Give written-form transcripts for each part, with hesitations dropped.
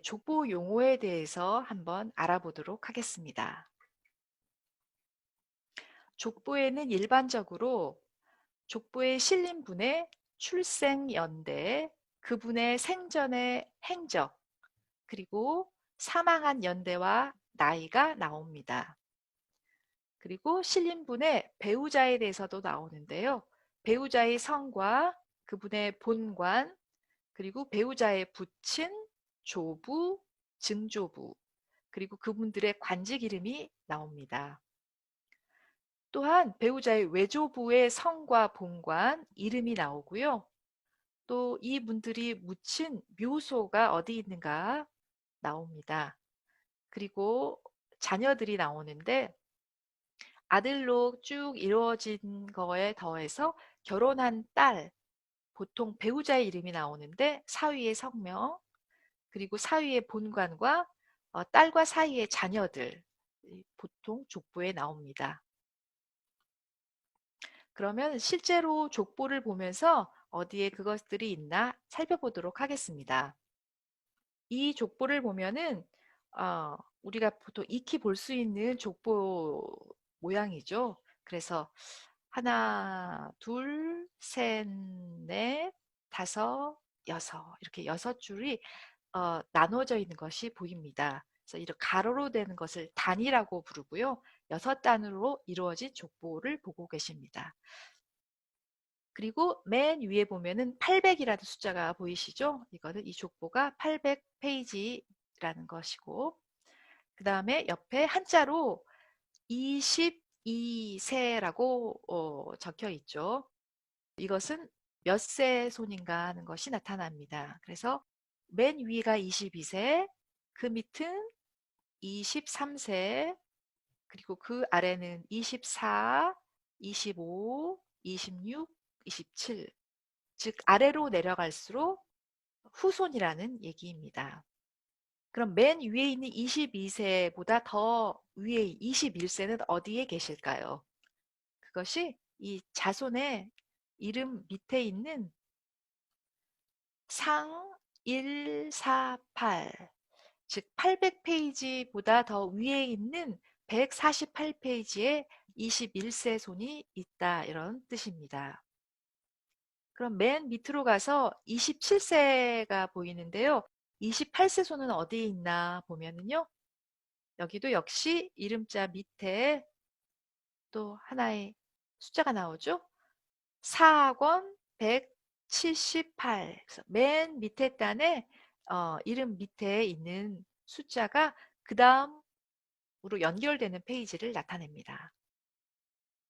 족보 용어에 대해서 한번 알아보도록 하겠습니다. 족보에는 일반적으로 족보에 실린 분의 출생연대, 그분의 생전의 행적, 그리고 사망한 연대와 나이가 나옵니다. 그리고 실린 분의 배우자에 대해서도 나오는데요. 배우자의 성과, 그분의 본관, 그리고 배우자의 부친, 조부, 증조부, 그리고 그분들의 관직 이름이 나옵니다. 또한 배우자의 외조부의 성과 본관, 이름이 나오고요. 또 이분들이 묻힌 묘소가 어디 있는가 나옵니다. 그리고 자녀들이 나오는데 아들로 쭉 이루어진 거에 더해서 결혼한 딸, 보통 배우자의 이름이 나오는데 사위의 성명, 그리고 사위의 본관과 딸과 사이의 자녀들, 보통 족보에 나옵니다. 그러면 실제로 족보를 보면서 어디에 그것들이 있나 살펴보도록 하겠습니다. 이 족보를 보면은 우리가 보통 익히 볼 수 있는 족보 모양이죠. 그래서 하나, 둘, 셋, 넷, 다섯, 여섯 이렇게 6줄이 나눠져 있는 것이 보입니다. 그래서 이렇게 가로로 되는 것을 단이라고 부르고요. 6단으로 이루어진 족보를 보고 계십니다. 그리고 맨 위에 보면은 800이라는 숫자가 보이시죠? 이거는 이 족보가 800페이지라는 것이고, 그 다음에 옆에 한자로 22세라고 적혀 있죠. 이것은 몇 세 손인가 하는 것이 나타납니다. 그래서 맨 위가 22세, 그 밑은 23세, 그리고 그 아래는 24, 25, 26, 27, 즉 아래로 내려갈수록 후손이라는 얘기입니다. 그럼 맨 위에 있는 22세보다 더 위에 21세는 어디에 계실까요? 그것이 이 자손의 이름 밑에 있는 상 148, 즉 800페이지보다 더 위에 있는 148페이지에 21세 손이 있다, 이런 뜻입니다. 그럼 맨 밑으로 가서 27세가 보이는데요. 28세 손은 어디에 있나 보면은요. 여기도 역시 이름자 밑에 또 하나의 숫자가 나오죠. 4권 178. 그래서 맨 밑에 단에 이름 밑에 있는 숫자가 그 다음으로 연결되는 페이지를 나타냅니다.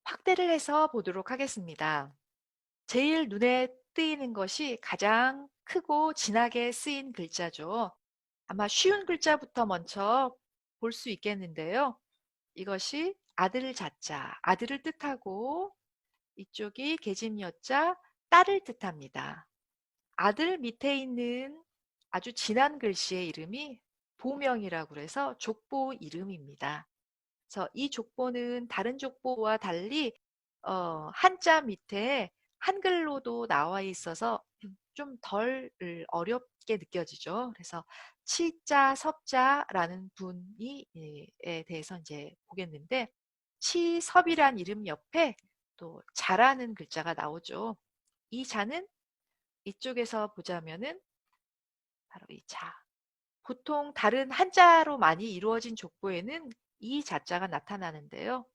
확대를 해서 보도록 하겠습니다. 제일 눈에 띄는 것이 가장 크고 진하게 쓰인 글자죠. 아마 쉬운 글자부터 먼저 볼 수 있겠는데요. 이것이 아들 자자, 아들을 뜻하고 이쪽이 계집여자, 딸을 뜻합니다. 아들 밑에 있는 아주 진한 글씨의 이름이 보명이라고 해서 족보 이름입니다. 그래서 이 족보는 다른 족보와 달리 한자 밑에 한글로도 나와 있어서 좀 덜 어렵게 느껴지죠. 그래서 치자, 섭자라는 분이에 대해서 이제 보겠는데 치섭이란 이름 옆에 또 자라는 글자가 나오죠. 이 자는 이쪽에서 보자면은 바로 이 자. 보통 다른 한자로 많이 이루어진 족보에는 이 자자가 나타나는데요.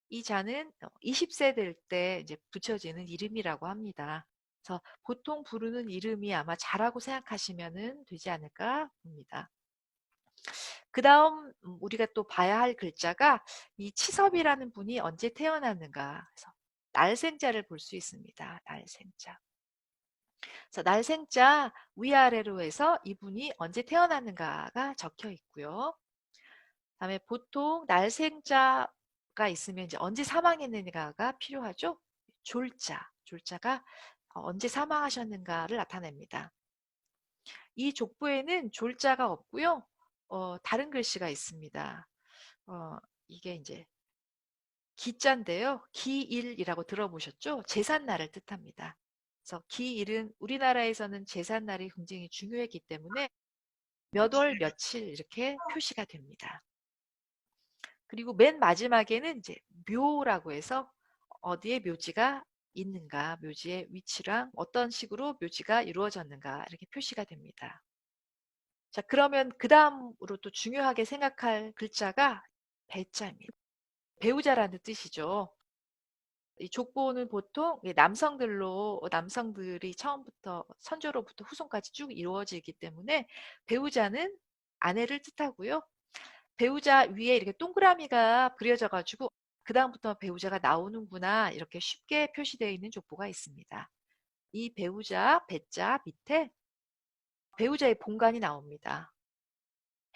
이 자는 20세 될 때 이제 붙여지는 이름이라고 합니다. 그래서 보통 부르는 이름이 아마 자라고 생각하시면 되지 않을까 봅니다. 그 다음 우리가 또 봐야 할 글자가 이 치섭이라는 분이 언제 태어났는가. 그래서 날생자를 볼 수 있습니다. 날생자. 그래서 날생자 위아래로 해서 이분이 언제 태어났는가가 적혀 있고요. 다음에 보통 날생자가 있으면 이제 언제 사망했는가가 필요하죠. 졸자가 언제 사망하셨는가를 나타냅니다. 이 족보에는 졸자가 없고요. 다른 글씨가 있습니다. 이게 이제 기자인데요. 기일이라고 들어보셨죠? 제삿날을 뜻합니다. 그래서 기일은 우리나라에서는 제삿날이 굉장히 중요했기 때문에 몇 월 며칠 이렇게 표시가 됩니다. 그리고 맨 마지막에는 이제 묘라고 해서 어디에 묘지가 있는가, 묘지의 위치랑 어떤 식으로 묘지가 이루어졌는가 이렇게 표시가 됩니다. 자, 그러면 그 다음으로 또 중요하게 생각할 글자가 배자입니다. 배우자라는 뜻이죠. 이 족보는 보통 남성들이 처음부터 선조로부터 후손까지 쭉 이루어지기 때문에 배우자는 아내를 뜻하고요. 배우자 위에 이렇게 동그라미가 그려져 가지고 그다음부터 배우자가 나오는구나 이렇게 쉽게 표시되어 있는 족보가 있습니다. 이 배우자 배자 밑에 배우자의 본관이 나옵니다.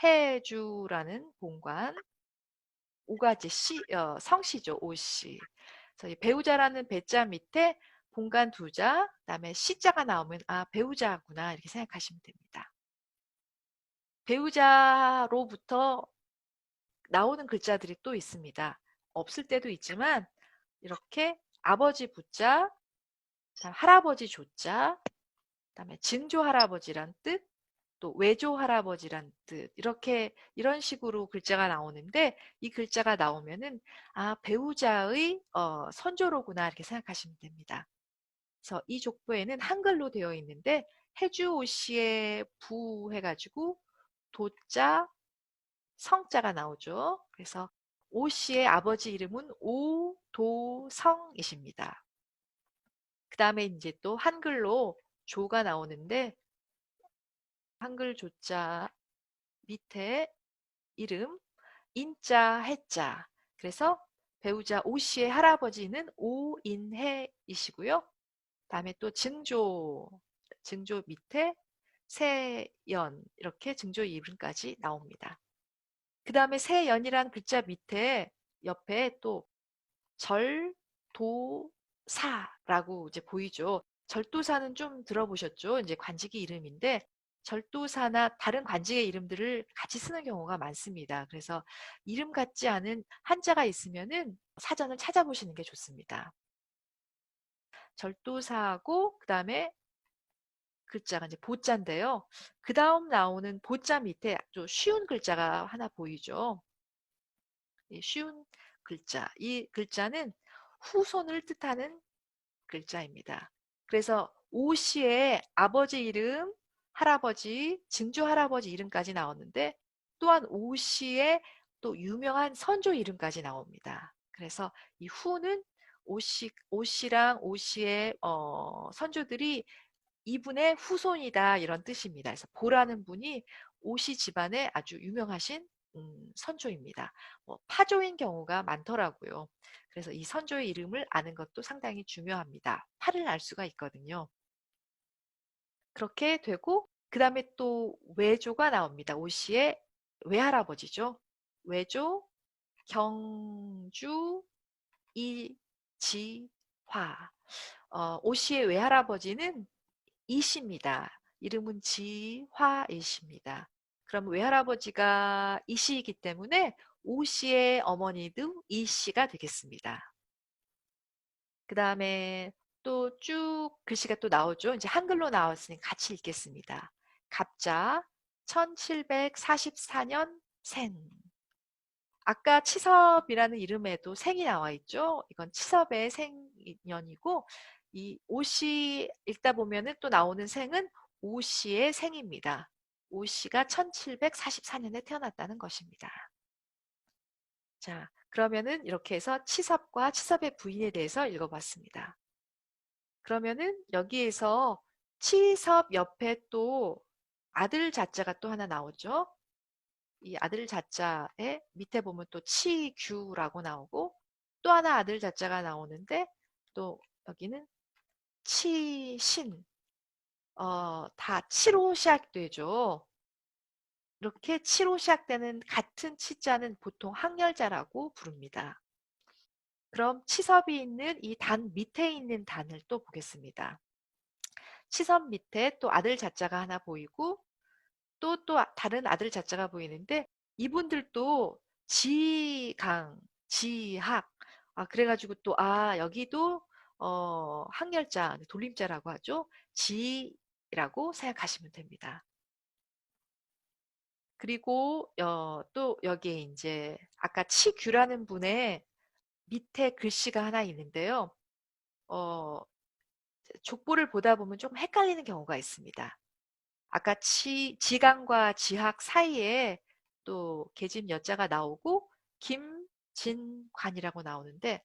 해주라는 본관, 오가지 성씨죠, 오씨. 그래서 이 배우자라는 배자 밑에 본관 두 자, 그다음에 시자가 나오면 아 배우자구나 이렇게 생각하시면 됩니다. 배우자로부터 나오는 글자들이 또 있습니다. 없을 때도 있지만 이렇게 아버지 부자, 그다음 할아버지 조자, 그다음에 증조 할아버지란 뜻, 또 외조 할아버지란 뜻 이렇게 이런 식으로 글자가 나오는데 이 글자가 나오면은 아 배우자의 선조로구나 이렇게 생각하시면 됩니다. 그래서 이 족보에는 한글로 되어 있는데 해주오씨의 부 해가지고 도자 성자가 나오죠. 그래서 오 씨의 아버지 이름은 오도성이십니다. 그 다음에 이제 또 한글로 조가 나오는데 한글 조자 밑에 이름 인자 해자 그래서 배우자 오 씨의 할아버지는 오인해이시고요. 다음에 또 증조 밑에 세연 이렇게 증조 이름까지 나옵니다. 그 다음에 세연이란 글자 밑에 옆에 또 절도사라고 이제 보이죠. 절도사는 좀 들어보셨죠? 이제 관직의 이름인데 절도사나 다른 관직의 이름들을 같이 쓰는 경우가 많습니다. 그래서 이름 같지 않은 한자가 있으면은 사전을 찾아보시는 게 좋습니다. 절도사하고 그다음에 글자가 이제 보자인데요. 그 다음 나오는 보자 밑에 좀 쉬운 글자가 하나 보이죠. 쉬운 글자. 이 글자는 후손을 뜻하는 글자입니다. 그래서 오 씨의 아버지 이름, 할아버지, 증조 할아버지 이름까지 나오는데 또한 오 씨의 또 유명한 선조 이름까지 나옵니다. 그래서 이 후는 오 씨랑 오 씨의 선조들이 이분의 후손이다 이런 뜻입니다. 그래서 보라는 분이 오씨 집안의 아주 유명하신 선조입니다. 파조인 경우가 많더라고요. 그래서 이 선조의 이름을 아는 것도 상당히 중요합니다. 팔을 알 수가 있거든요. 그렇게 되고 그 다음에 또 외조가 나옵니다. 오씨의 외할아버지죠. 외조, 경주, 이지화. 오씨의 외할아버지는 이씨입니다. 이름은 지화이십니다. 그럼 외할아버지가 이씨이기 때문에 오씨의 어머니도 이씨가 되겠습니다. 그 다음에 또 쭉 글씨가 또 나오죠. 이제 한글로 나왔으니 같이 읽겠습니다. 갑자 1744년 생. 아까 치섭이라는 이름에도 생이 나와 있죠. 이건 치섭의 생년이고 이 오씨 읽다 보면은 또 나오는 생은 오씨의 생입니다. 오씨가 1744년에 태어났다는 것입니다. 자, 그러면은 이렇게 해서 치섭과 치섭의 부인에 대해서 읽어봤습니다. 그러면은 여기에서 치섭 옆에 또 아들 자자가 또 하나 나오죠. 이 아들 자자에 밑에 보면 또 치규라고 나오고 또 하나 아들 자자가 나오는데 또 여기는 치신 다 치로 시작되죠. 이렇게 치로 시작되는 같은 치자는 보통 항열자라고 부릅니다. 그럼 치섭이 있는 이 단 밑에 있는 단을 또 보겠습니다. 치섭 밑에 또 아들 자자가 하나 보이고 또 다른 아들 자자가 보이는데 이분들도 지강, 지학 그래가지고 또 여기도 항열자, 돌림자라고 하죠. 지라고 생각하시면 됩니다. 그리고 또 여기에 이제 아까 치규라는 분의 밑에 글씨가 하나 있는데요. 어, 족보를 보다 보면 조금 헷갈리는 경우가 있습니다. 아까 지강과 지학 사이에 또 계집 여자가 나오고 김진관이라고 나오는데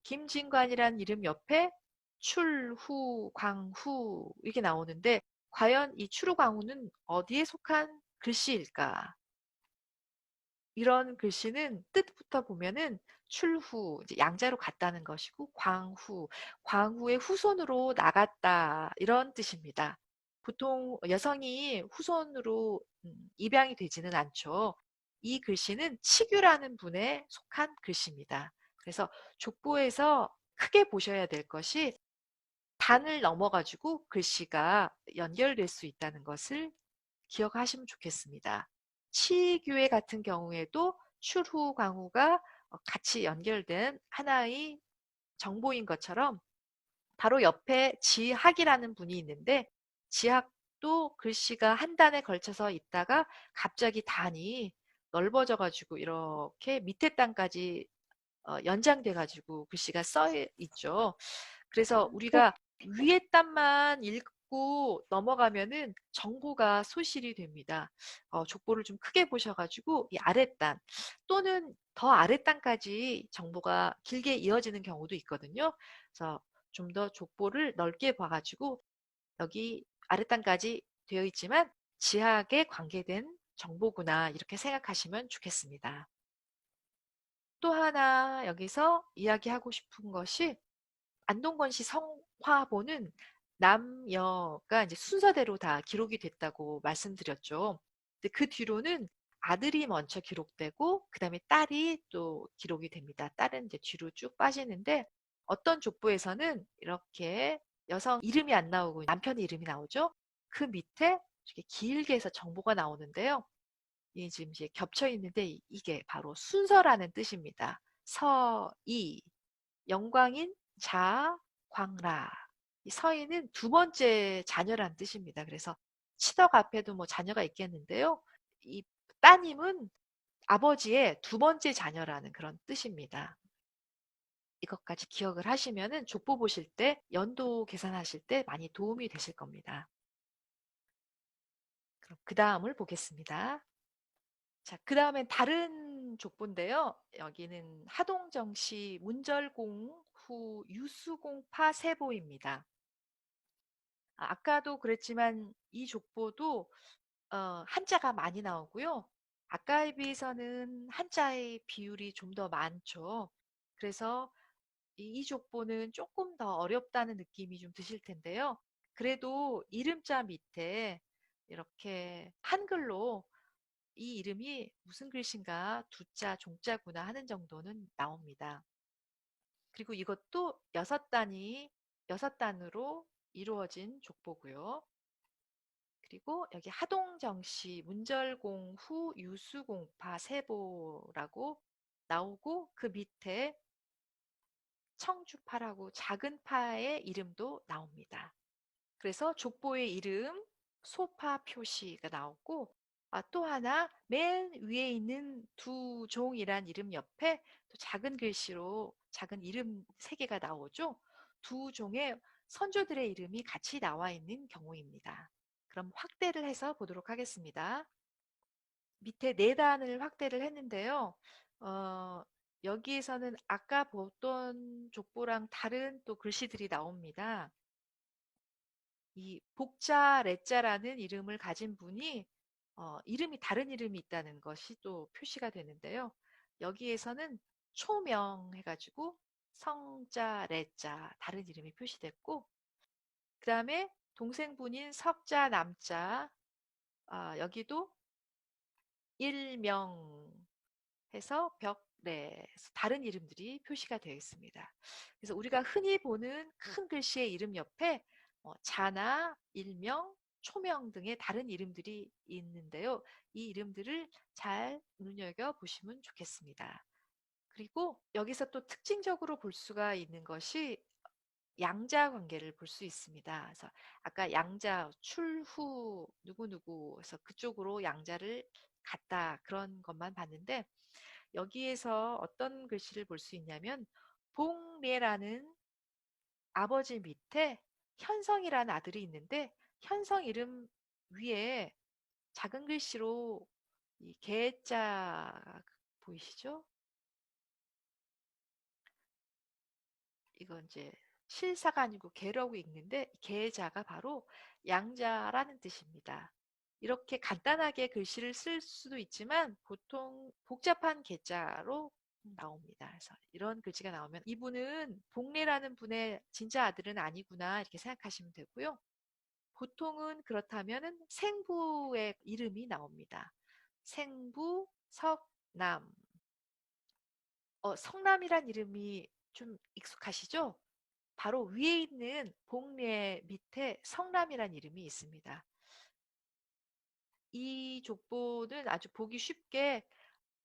김진관이라는 이름 옆에 출후, 광후 이게 나오는데 과연 이 출후, 광후는 어디에 속한 글씨일까? 이런 글씨는 뜻부터 보면은 출후, 이제 양자로 갔다는 것이고 광후의 후손으로 나갔다 이런 뜻입니다. 보통 여성이 후손으로 입양이 되지는 않죠. 이 글씨는 치규라는 분에 속한 글씨입니다. 그래서 족보에서 크게 보셔야 될 것이 단을 넘어가지고 글씨가 연결될 수 있다는 것을 기억하시면 좋겠습니다. 치규회 같은 경우에도 출후, 광후가 같이 연결된 하나의 정보인 것처럼 바로 옆에 지학이라는 분이 있는데 지학도 글씨가 한 단에 걸쳐서 있다가 갑자기 단이 넓어져 가지고 이렇게 밑에 단까지 연장돼 가지고 글씨가 써 있죠. 그래서 우리가 위에 단만 읽고 넘어가면은 정보가 소실이 됩니다. 족보를 좀 크게 보셔가지고 이 아랫단 또는 더 아랫단까지 정보가 길게 이어지는 경우도 있거든요. 그래서 좀 더 족보를 넓게 봐가지고 여기 아랫단까지 되어 있지만 지하에 관계된 정보구나 이렇게 생각하시면 좋겠습니다. 또 하나 여기서 이야기하고 싶은 것이 안동건 시 성화보는 남여가 이제 순서대로 다 기록이 됐다고 말씀드렸죠. 근데 그 뒤로는 아들이 먼저 기록되고 그다음에 딸이 또 기록이 됩니다. 딸은 이제 뒤로 쭉 빠지는데 어떤 족보에서는 이렇게 여성 이름이 안 나오고 남편 이름이 나오죠. 그 밑에 이렇게 길게 해서 정보가 나오는데요. 이 지금 이제 겹쳐 있는데 이게 바로 순서라는 뜻입니다. 서이 영광인 자, 광라. 이 서인은 두 번째 자녀란 뜻입니다. 그래서 치덕 앞에도 뭐 자녀가 있겠는데요. 이 따님은 아버지의 두 번째 자녀라는 그런 뜻입니다. 이것까지 기억을 하시면은 족보 보실 때 연도 계산하실 때 많이 도움이 되실 겁니다. 그럼 그 다음을 보겠습니다. 자, 그 다음엔 다른 족보인데요. 여기는 하동정시 문절공 후 유수공파 세보입니다. 아까도 그랬지만 이 족보도 한자가 많이 나오고요. 아까에 비해서는 한자의 비율이 좀 더 많죠. 그래서 이 족보는 조금 더 어렵다는 느낌이 좀 드실 텐데요. 그래도 이름자 밑에 이렇게 한글로 이 이름이 무슨 글씨인가 두자 종자구나 하는 정도는 나옵니다. 그리고 이것도 여섯 단으로 이루어진 족보고요. 그리고 여기 하동정시 문절공 후 유수공파 세보라고 나오고 그 밑에 청주파라고 작은 파의 이름도 나옵니다. 그래서 족보의 이름, 소파 표시가 나오고 또 하나 맨 위에 있는 두종이란 이름 옆에 또 작은 글씨로 작은 이름 세 개가 나오죠. 두 종의 선조들의 이름이 같이 나와 있는 경우입니다. 그럼 확대를 해서 보도록 하겠습니다. 밑에 네 단을 확대를 했는데요. 어, 여기에서는 아까 보던 족보랑 다른 또 글씨들이 나옵니다. 이 복자 레자라는 이름을 가진 분이 이름이 다른 이름이 있다는 것이 또 표시가 되는데요. 여기에서는 초명 해가지고 성자 레자 다른 이름이 표시됐고 그 다음에 동생분인 석자 남자 여기도 일명 해서 벽래 다른 이름들이 표시가 되어 있습니다. 그래서 우리가 흔히 보는 큰 글씨의 이름 옆에 자나 일명, 초명 등의 다른 이름들이 있는데요. 이 이름들을 잘 눈여겨 보시면 좋겠습니다. 그리고 여기서 또 특징적으로 볼 수가 있는 것이 양자 관계를 볼 수 있습니다. 그래서 아까 양자 출후 누구누구 해서 그쪽으로 양자를 같다. 그런 것만 봤는데 여기에서 어떤 글씨를 볼 수 있냐면 봉례라는 아버지 밑에 현성이라는 아들이 있는데 현성 이름 위에 작은 글씨로 이 개자 보이시죠? 이건 이제 실사가 아니고 개라고 읽는데 개자가 바로 양자라는 뜻입니다. 이렇게 간단하게 글씨를 쓸 수도 있지만 보통 복잡한 개자로 나옵니다. 그래서 이런 글씨가 나오면 이분은 복례라는 분의 진짜 아들은 아니구나 이렇게 생각하시면 되고요. 보통은 그렇다면은 생부의 이름이 나옵니다. 생부, 석남. 성남이란 이름이 좀 익숙하시죠? 바로 위에 있는 복례 밑에 성남이란 이름이 있습니다. 이 족보는 아주 보기 쉽게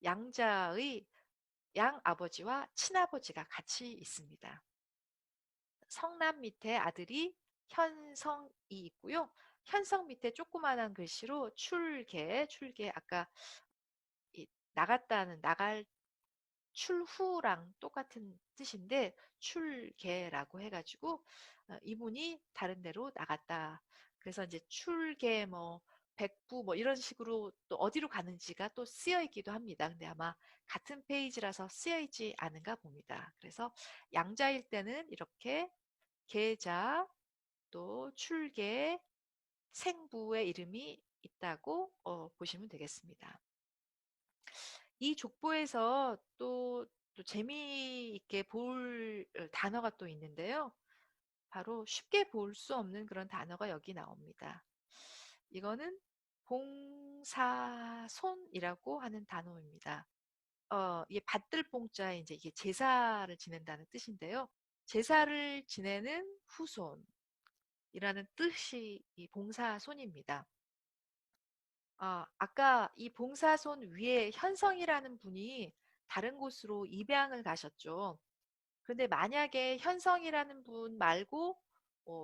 양자의 양아버지와 친아버지가 같이 있습니다. 성남 밑에 아들이 현성이 있고요. 현성 밑에 조그만한 글씨로 출계 아까 나갔다는 나갈 출후랑 똑같은 뜻인데 출계라고 해가지고 이분이 다른 데로 나갔다. 그래서 이제 출계 뭐 백부 뭐 이런 식으로 또 어디로 가는지가 또 쓰여 있기도 합니다. 근데 아마 같은 페이지라서 쓰여 있지 않은가 봅니다. 그래서 양자일 때는 이렇게 계자 또 출계 생부의 이름이 있다고 보시면 되겠습니다. 이 족보에서 또 재미있게 볼 단어가 또 있는데요. 바로 쉽게 볼 수 없는 그런 단어가 여기 나옵니다. 이거는 봉사손이라고 하는 단어입니다. 이게 받들 봉자에 이제 이게 제사를 지낸다는 뜻인데요. 제사를 지내는 후손이라는 뜻이 이 봉사손입니다. 아까 이 봉사손 위에 현성이라는 분이 다른 곳으로 입양을 가셨죠. 그런데 만약에 현성이라는 분 말고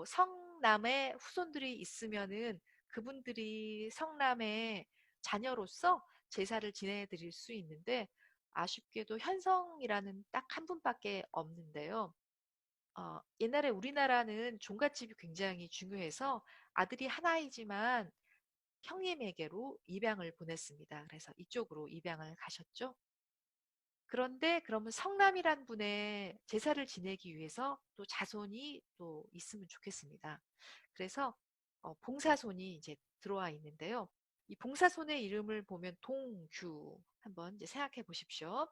성남의 후손들이 있으면은 그분들이 성남의 자녀로서 제사를 지내드릴 수 있는데 아쉽게도 현성이라는 딱 한 분밖에 없는데요. 옛날에 우리나라는 종갓집이 굉장히 중요해서 아들이 하나이지만 형님에게로 입양을 보냈습니다. 그래서 이쪽으로 입양을 가셨죠. 그런데 그러면 성남이란 분의 제사를 지내기 위해서 또 자손이 또 있으면 좋겠습니다. 그래서 봉사손이 이제 들어와 있는데요. 이 봉사손의 이름을 보면 동규 한번 이제 생각해 보십시오.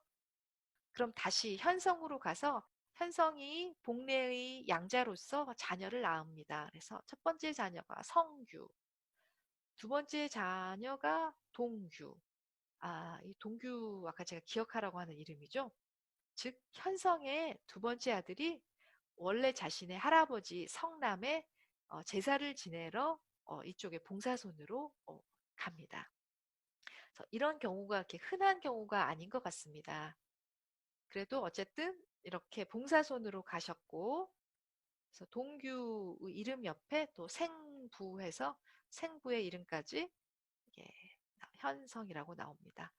그럼 다시 현성으로 가서 현성이 복례의 양자로서 자녀를 낳습니다. 그래서 첫 번째 자녀가 성규, 두 번째 자녀가 동규. 이 동규 아까 제가 기억하라고 하는 이름이죠. 즉 현성의 두 번째 아들이 원래 자신의 할아버지 성남에 제사를 지내러 이쪽에 봉사손으로 갑니다. 그래서 이런 경우가 이렇게 흔한 경우가 아닌 것 같습니다. 그래도 어쨌든 이렇게 봉사손으로 가셨고, 그래서 동규 이름 옆에 또 생부해서 생부의 이름까지 이게 현성이라고 나옵니다.